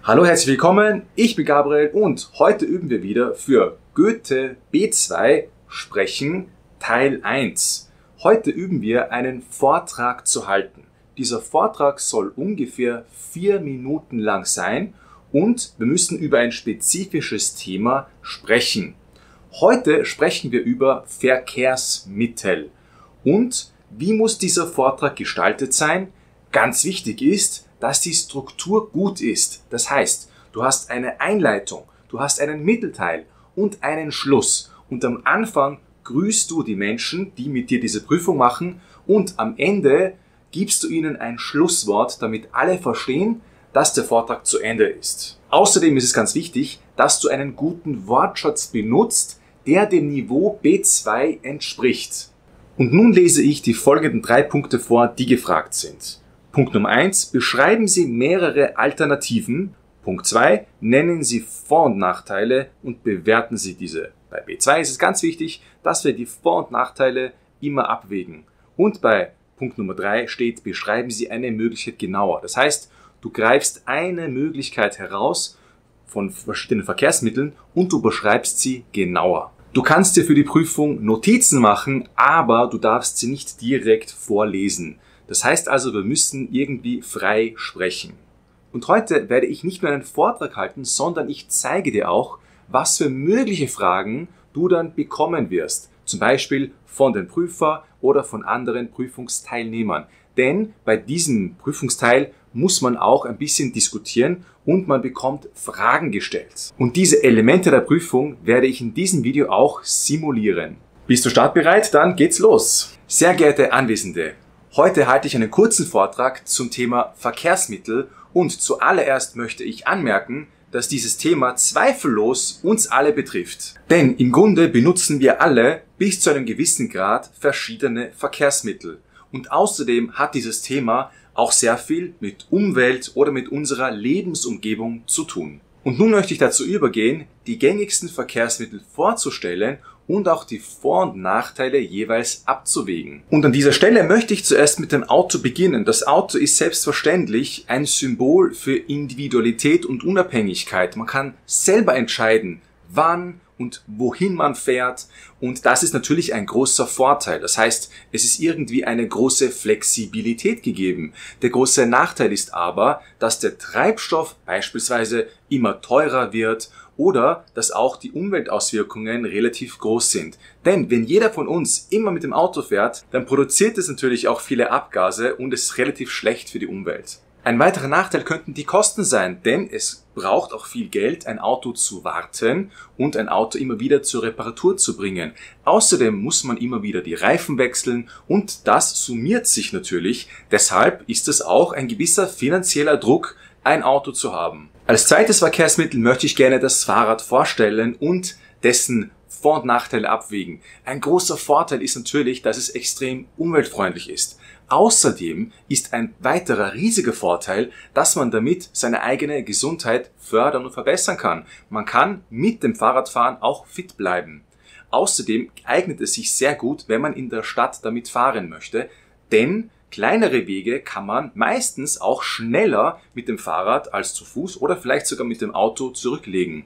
Hallo, herzlich willkommen, ich bin Gabriel und heute üben wir wieder für Goethe B2 Sprechen Teil 1. Heute üben wir einen Vortrag zu halten. Dieser Vortrag soll ungefähr 4 Minuten lang sein und wir müssen über ein spezifisches Thema sprechen. Heute sprechen wir über Verkehrsmittel. Und wie muss dieser Vortrag gestaltet sein? Ganz wichtig ist, dass die Struktur gut ist. Das heißt, du hast eine Einleitung, du hast einen Mittelteil und einen Schluss. Und am Anfang grüßt du die Menschen, die mit dir diese Prüfung machen, und am Ende gibst du ihnen ein Schlusswort, damit alle verstehen, dass der Vortrag zu Ende ist. Außerdem ist es ganz wichtig, dass du einen guten Wortschatz benutzt, der dem Niveau B2 entspricht. Und nun lese ich die folgenden 3 Punkte vor, die gefragt sind. Punkt Nummer 1. Beschreiben Sie mehrere Alternativen. Punkt 2. Nennen Sie Vor- und Nachteile und bewerten Sie diese. Bei B2 ist es ganz wichtig, dass wir die Vor- und Nachteile immer abwägen. Und bei Punkt Nummer 3 steht, beschreiben Sie eine Möglichkeit genauer. Das heißt, du greifst eine Möglichkeit heraus von verschiedenen Verkehrsmitteln und du beschreibst sie genauer. Du kannst dir für die Prüfung Notizen machen, aber du darfst sie nicht direkt vorlesen. Das heißt also, wir müssen irgendwie frei sprechen. Und heute werde ich nicht nur einen Vortrag halten, sondern ich zeige dir auch, was für mögliche Fragen du dann bekommen wirst. Zum Beispiel von den Prüfer oder von anderen Prüfungsteilnehmern. Denn bei diesem Prüfungsteil muss man auch ein bisschen diskutieren und man bekommt Fragen gestellt. Und diese Elemente der Prüfung werde ich in diesem Video auch simulieren. Bist du startbereit? Dann geht's los. Sehr geehrte Anwesende, heute halte ich einen kurzen Vortrag zum Thema Verkehrsmittel und zuallererst möchte ich anmerken, dass dieses Thema zweifellos uns alle betrifft. Denn im Grunde benutzen wir alle bis zu einem gewissen Grad verschiedene Verkehrsmittel. Und außerdem hat dieses Thema auch sehr viel mit Umwelt oder mit unserer Lebensumgebung zu tun. Und nun möchte ich dazu übergehen, die gängigsten Verkehrsmittel vorzustellen und auch die Vor- und Nachteile jeweils abzuwägen. Und an dieser Stelle möchte ich zuerst mit dem Auto beginnen. Das Auto ist selbstverständlich ein Symbol für Individualität und Unabhängigkeit. Man kann selber entscheiden, wann und wohin man fährt, und das ist natürlich ein großer Vorteil. Das heißt, es ist irgendwie eine große Flexibilität gegeben. Der große Nachteil ist aber, dass der Treibstoff beispielsweise immer teurer wird oder dass auch die Umweltauswirkungen relativ groß sind. Denn wenn jeder von uns immer mit dem Auto fährt, dann produziert es natürlich auch viele Abgase und es ist relativ schlecht für die Umwelt. Ein weiterer Nachteil könnten die Kosten sein, denn es braucht auch viel Geld, ein Auto zu warten und ein Auto immer wieder zur Reparatur zu bringen. Außerdem muss man immer wieder die Reifen wechseln und das summiert sich natürlich. Deshalb ist es auch ein gewisser finanzieller Druck, ein Auto zu haben. Als zweites Verkehrsmittel möchte ich gerne das Fahrrad vorstellen und dessen Vor- und Nachteile abwägen. Ein großer Vorteil ist natürlich, dass es extrem umweltfreundlich ist. Außerdem ist ein weiterer riesiger Vorteil, dass man damit seine eigene Gesundheit fördern und verbessern kann. Man kann mit dem Fahrradfahren auch fit bleiben. Außerdem eignet es sich sehr gut, wenn man in der Stadt damit fahren möchte, denn kleinere Wege kann man meistens auch schneller mit dem Fahrrad als zu Fuß oder vielleicht sogar mit dem Auto zurücklegen.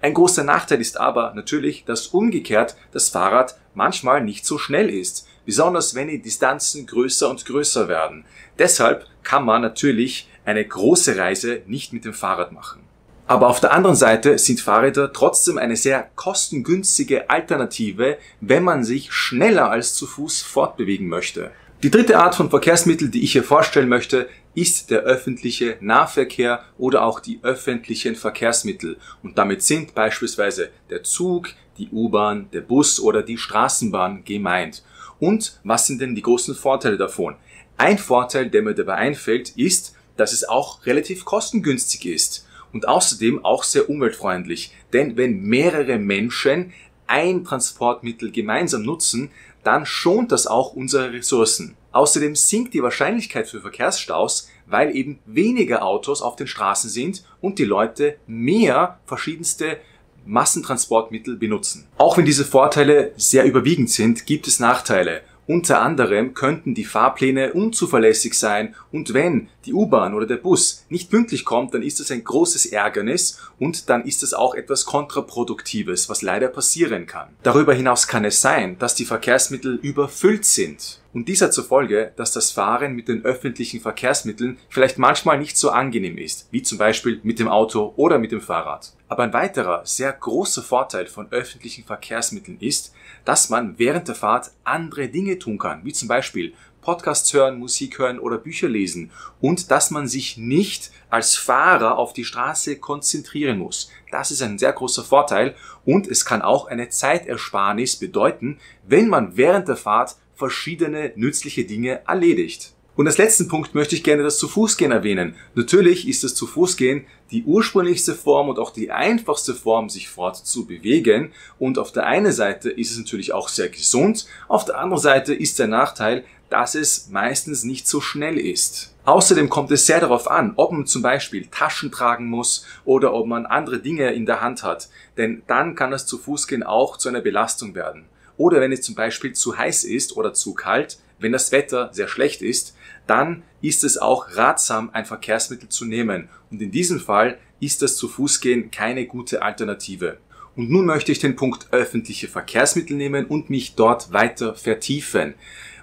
Ein großer Nachteil ist aber natürlich, dass umgekehrt das Fahrrad manchmal nicht so schnell ist, besonders wenn die Distanzen größer und größer werden. Deshalb kann man natürlich eine große Reise nicht mit dem Fahrrad machen. Aber auf der anderen Seite sind Fahrräder trotzdem eine sehr kostengünstige Alternative, wenn man sich schneller als zu Fuß fortbewegen möchte. Die dritte Art von Verkehrsmittel, die ich hier vorstellen möchte, ist der öffentliche Nahverkehr oder auch die öffentlichen Verkehrsmittel. Und damit sind beispielsweise der Zug, die U-Bahn, der Bus oder die Straßenbahn gemeint. Und was sind denn die großen Vorteile davon? Ein Vorteil, der mir dabei einfällt, ist, dass es auch relativ kostengünstig ist und außerdem auch sehr umweltfreundlich. Denn wenn mehrere Menschen ein Transportmittel gemeinsam nutzen, dann schont das auch unsere Ressourcen. Außerdem sinkt die Wahrscheinlichkeit für Verkehrsstaus, weil eben weniger Autos auf den Straßen sind und die Leute mehr verschiedenste Massentransportmittel benutzen. Auch wenn diese Vorteile sehr überwiegend sind, gibt es Nachteile. Unter anderem könnten die Fahrpläne unzuverlässig sein und wenn die U-Bahn oder der Bus nicht pünktlich kommt, dann ist das ein großes Ärgernis und dann ist das auch etwas Kontraproduktives, was leider passieren kann. Darüber hinaus kann es sein, dass die Verkehrsmittel überfüllt sind. Und dies hat zur Folge, dass das Fahren mit den öffentlichen Verkehrsmitteln vielleicht manchmal nicht so angenehm ist, wie zum Beispiel mit dem Auto oder mit dem Fahrrad. Aber ein weiterer, sehr großer Vorteil von öffentlichen Verkehrsmitteln ist, dass man während der Fahrt andere Dinge tun kann, wie zum Beispiel Podcasts hören, Musik hören oder Bücher lesen und dass man sich nicht als Fahrer auf die Straße konzentrieren muss. Das ist ein sehr großer Vorteil und es kann auch eine Zeitersparnis bedeuten, wenn man während der Fahrt verschiedene nützliche Dinge erledigt. Und als letzten Punkt möchte ich gerne das Zu-Fuß-Gehen erwähnen. Natürlich ist das Zu-Fuß-Gehen die ursprünglichste Form und auch die einfachste Form, sich fortzubewegen. Und auf der einen Seite ist es natürlich auch sehr gesund, auf der anderen Seite ist der Nachteil, dass es meistens nicht so schnell ist. Außerdem kommt es sehr darauf an, ob man zum Beispiel Taschen tragen muss oder ob man andere Dinge in der Hand hat. Denn dann kann das Zu-Fuß-Gehen auch zu einer Belastung werden. Oder wenn es zum Beispiel zu heiß ist oder zu kalt, wenn das Wetter sehr schlecht ist, dann ist es auch ratsam, ein Verkehrsmittel zu nehmen. Und in diesem Fall ist das Zu-Fuß-Gehen keine gute Alternative. Und nun möchte ich den Punkt öffentliche Verkehrsmittel nehmen und mich dort weiter vertiefen.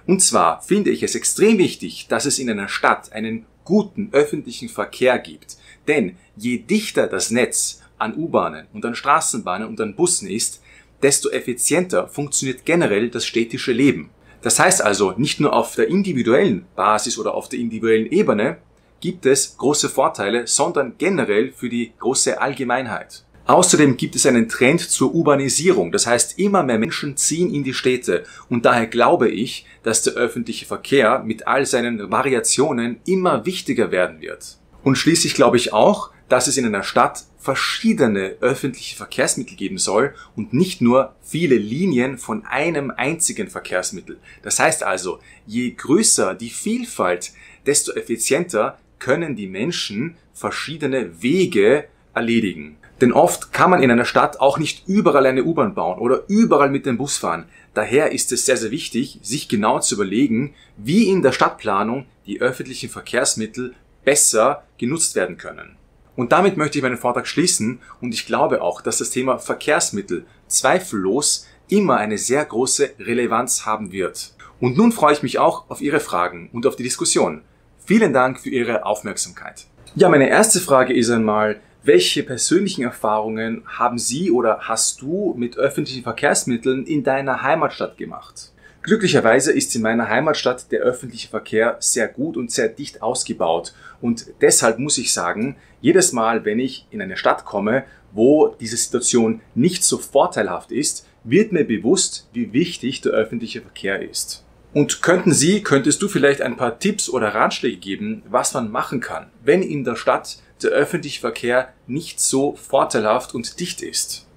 Und zwar finde ich es extrem wichtig, dass es in einer Stadt einen guten öffentlichen Verkehr gibt. Denn je dichter das Netz an U-Bahnen und an Straßenbahnen und an Bussen ist, desto effizienter funktioniert generell das städtische Leben. Das heißt also, nicht nur auf der individuellen Basis oder auf der individuellen Ebene gibt es große Vorteile, sondern generell für die große Allgemeinheit. Außerdem gibt es einen Trend zur Urbanisierung, das heißt, immer mehr Menschen ziehen in die Städte und daher glaube ich, dass der öffentliche Verkehr mit all seinen Variationen immer wichtiger werden wird. Und schließlich glaube ich auch, dass es in einer Stadt verschiedene öffentliche Verkehrsmittel geben soll und nicht nur viele Linien von einem einzigen Verkehrsmittel. Das heißt also, je größer die Vielfalt, desto effizienter können die Menschen verschiedene Wege erledigen. Denn oft kann man in einer Stadt auch nicht überall eine U-Bahn bauen oder überall mit dem Bus fahren. Daher ist es sehr, sehr wichtig, sich genau zu überlegen, wie in der Stadtplanung die öffentlichen Verkehrsmittel besser genutzt werden können. Und damit möchte ich meinen Vortrag schließen und ich glaube auch, dass das Thema Verkehrsmittel zweifellos immer eine sehr große Relevanz haben wird. Und nun freue ich mich auch auf Ihre Fragen und auf die Diskussion. Vielen Dank für Ihre Aufmerksamkeit. Ja, meine erste Frage ist einmal, welche persönlichen Erfahrungen haben Sie oder hast du mit öffentlichen Verkehrsmitteln in deiner Heimatstadt gemacht? Glücklicherweise ist in meiner Heimatstadt der öffentliche Verkehr sehr gut und sehr dicht ausgebaut. Und deshalb muss ich sagen, jedes Mal, wenn ich in eine Stadt komme, wo diese Situation nicht so vorteilhaft ist, wird mir bewusst, wie wichtig der öffentliche Verkehr ist. Und könntest du vielleicht ein paar Tipps oder Ratschläge geben, was man machen kann, wenn in der Stadt der öffentliche Verkehr nicht so vorteilhaft und dicht ist?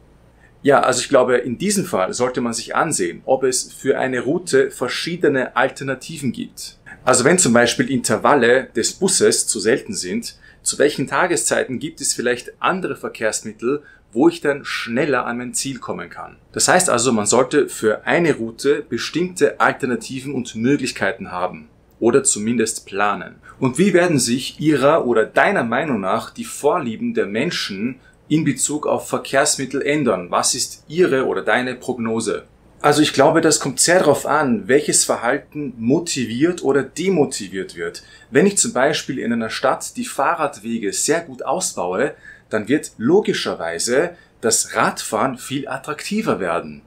Ja, also ich glaube, in diesem Fall sollte man sich ansehen, ob es für eine Route verschiedene Alternativen gibt. Also wenn zum Beispiel Intervalle des Busses zu selten sind, zu welchen Tageszeiten gibt es vielleicht andere Verkehrsmittel, wo ich dann schneller an mein Ziel kommen kann. Das heißt also, man sollte für eine Route bestimmte Alternativen und Möglichkeiten haben oder zumindest planen. Und wie werden sich Ihrer oder deiner Meinung nach die Vorlieben der Menschen in Bezug auf Verkehrsmittel ändern? Was ist Ihre oder deine Prognose? Also ich glaube, das kommt sehr darauf an, welches Verhalten motiviert oder demotiviert wird. Wenn ich zum Beispiel in einer Stadt die Fahrradwege sehr gut ausbaue, dann wird logischerweise das Radfahren viel attraktiver werden.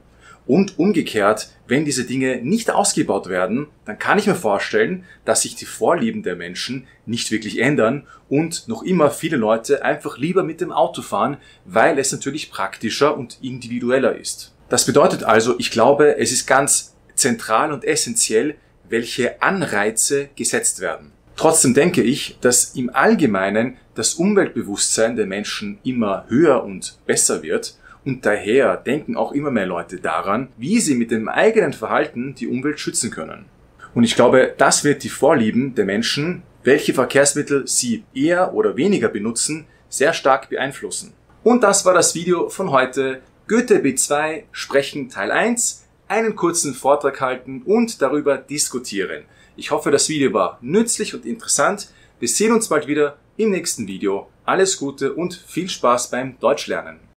Und umgekehrt, wenn diese Dinge nicht ausgebaut werden, dann kann ich mir vorstellen, dass sich die Vorlieben der Menschen nicht wirklich ändern und noch immer viele Leute einfach lieber mit dem Auto fahren, weil es natürlich praktischer und individueller ist. Das bedeutet also, ich glaube, es ist ganz zentral und essentiell, welche Anreize gesetzt werden. Trotzdem denke ich, dass im Allgemeinen das Umweltbewusstsein der Menschen immer höher und besser wird und daher denken auch immer mehr Leute daran, wie sie mit dem eigenen Verhalten die Umwelt schützen können. Und ich glaube, das wird die Vorlieben der Menschen, welche Verkehrsmittel sie eher oder weniger benutzen, sehr stark beeinflussen. Und das war das Video von heute. Goethe B2 Sprechen Teil 1. einen kurzen Vortrag halten und darüber diskutieren. Ich hoffe, das Video war nützlich und interessant. Wir sehen uns bald wieder im nächsten Video. Alles Gute und viel Spaß beim Deutschlernen.